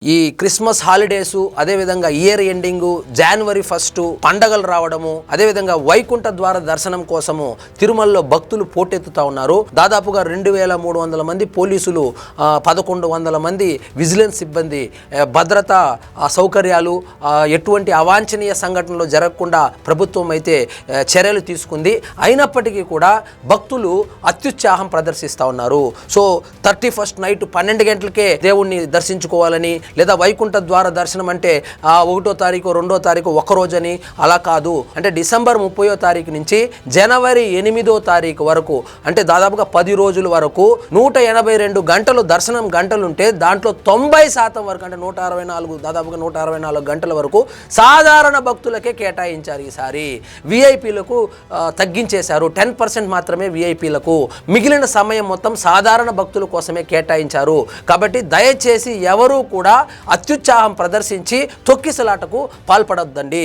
ఈ Christmas holidays, అదేవిధంగా year ending, జనవరి 1 పండగలు రావడము, అదేవిధంగా వైకుంఠ ద్వార దర్శనం కోసము తిరుమలలో భక్తులు పోటెత్తుతా ఉన్నారు. దాదాపుగా 2300 మంది పోలీసులు, 1100 మంది విజిలెన్స్ సిబ్బంది, భద్రతా సౌకర్యాలు, ఎటువంటి అవాంఛనీయ సంఘటనలు జరగకుండా ప్రభుత్వం అయితే చర్యలు తీసుకుంది. అయినప్పటికీ కూడా భక్తులు అత్యుత్సాహం ప్రదర్శిస్తూ ఉన్నారు. సో 31st నైట్ 12 గంటలకే దేవుణ్ణి దర్శించుకోవాలని, లేదా వైకుంఠ ద్వార దర్శనం అంటే 1వ తారీఖు 2వ తారీఖు ఒక్కరోజని అలా కాదు. అంటే డిసెంబర్ 30వ తారీఖు నుంచి జనవరి 8వ తారీఖు వరకు, అంటే దాదాపుగా 10 రోజుల వరకు 182 గంటలు దర్శనం గంటలుంటే దాంట్లో 90% వరకు, అంటే 164, దాదాపుగా 164 గంటల వరకు సాధారణ భక్తులకే కేటాయించారు. ఈసారి విఐపీలకు తగ్గించేశారు. 10% మాత్రమే విఐపీలకు, మిగిలిన సమయం మొత్తం సాధారణ భక్తుల కోసమే కేటాయించారు. కాబట్టి దయచేసి ఎవరూ కూడా అత్యుత్సాహం ప్రదర్శించి తొక్కిసలాటకు పాల్పడొద్దండి.